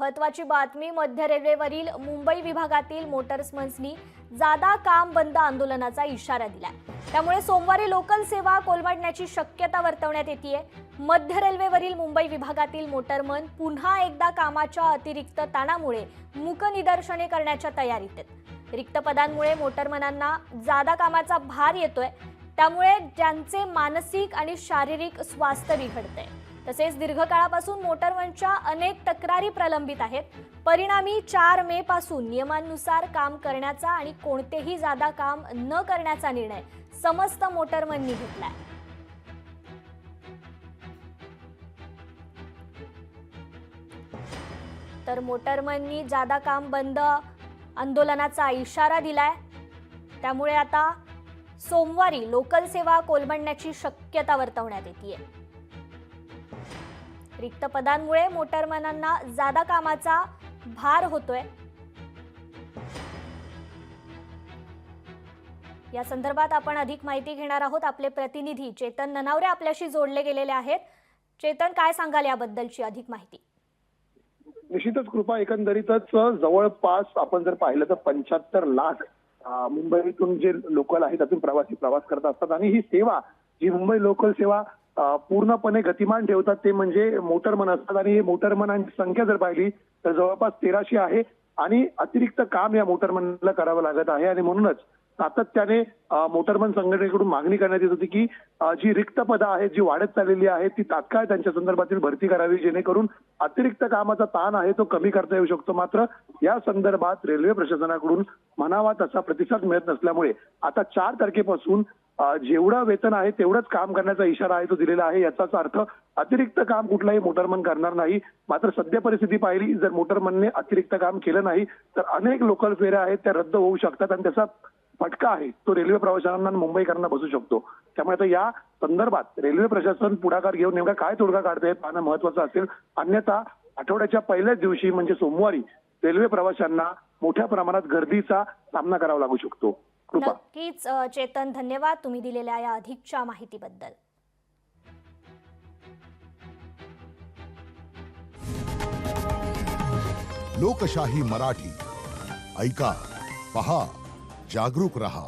महत्त्वाची बातमी. मध्य रेल्वेवरील मुंबई विभागातील मोटर्समन्सनी जादा काम बंद आंदोलनाचा इशारा दिलाय. त्यामुळे सोमवारी लोकल सेवा कोलमडण्याची शक्यता वर्तवण्यात येतेय. मध्य रेल्वेवरील मुंबई विभागातील मोटरमन पुन्हा एकदा कामाच्या अतिरिक्त ताणामुळे मूक निदर्शने करण्याच्या तयारीत आहेत. रिक्त पदांमुळे मोटरमनांना जादा कामाचा भार येतोय. त्यामुळे ज्यांचे मानसिक आणि शारीरिक स्वास्थ्य बिघडतंय. तसेच दीर्घकाळापासून मोटरमनच्या अनेक तक्रारी प्रलंबित आहेत. परिणामी 4 मे पासून नियमानुसार काम करण्याचा आणि कोणतेही जादा काम न करण्याचा निर्णय समस्त मोटरमननी घेतलाय. तर मोटरमननी जादा काम बंद आंदोलनाचा इशारा दिलाय. त्यामुळे आता सोमवारी लोकल सेवा कोलमडण्याची शक्यता वर्तवण्यात येतेय. रिक्त पदांमुळे मोटरमनांना जादा कामाचा भार होतोय. या संदर्भात आपण अधिक माहिती घेणार आहोत. आपले प्रतिनिधी चेतन ननावरे आपल्याशी जोडले गेलेले आहेत. चेतन, काय सांगाल याबद्दलची अधिक माहिती? निश्चितच कृपा, एकंदरीतच जवळपास आपण जर पाहिलं तर 75 लाख मुंबईतून जे लोकल आहेत त्यातून प्रवासी प्रवास करत असतात. आणि ही सेवा, जी मुंबई लोकल सेवा पूर्णपणे गतिमान ठेवतात ते म्हणजे मोटरमन असतात. आणि हे मोटरमनांची संख्या जर पाहिली तर जवळपास 1300 आहे. आणि अतिरिक्त काम या मोटरमनला करावं लागत आहे. आणि म्हणूनच सातत्याने मोटरमन संघटनेकडून मागणी करण्यात येत होती की जी रिक्त पदं आहेत, जी वाढत चाललेली आहेत, ती तात्काळ त्यांच्या संदर्भातील भरती करावी, जेणेकरून अतिरिक्त कामाचा ताण आहे तो कमी करता येऊ शकतो. मात्र या संदर्भात रेल्वे प्रशासनाकडून म्हणावा तसा प्रतिसाद मिळत नसल्यामुळे आता 4 तारखेपासून जेवढं वेतन आहे तेवढंच काम करण्याचा इशारा आहे तो दिलेला आहे. याचाच अर्थ अतिरिक्त काम कुठलाही मोटरमन करणार नाही. मात्र सध्या परिस्थिती पाहिली, जर मोटरमनने अतिरिक्त काम केलं नाही तर अनेक लोकल फेऱ्या आहेत त्या रद्द होऊ शकतात. आणि त्याचा फटका आहे तो रेल्वे प्रवाशांना मुंबईकरांना बसू शकतो. त्यामुळे आता या संदर्भात रेल्वे प्रशासन पुढाकार घेऊन नेमका काय तोडगा काढते हे पाहणं महत्वाचं असेल. अन्यथा आठवड्याच्या पहिल्याच दिवशी म्हणजे सोमवारी रेल्वे प्रवाशांना मोठ्या प्रमाणात गर्दीचा सामना करावा लागू शकतो. कृपा. नक्कीच चेतन, धन्यवाद तुम्ही दिलेल्या या अधिकच्या माहितीबद्दल. लोकशाही मराठी ऐका, पहा, जागरूक रहा.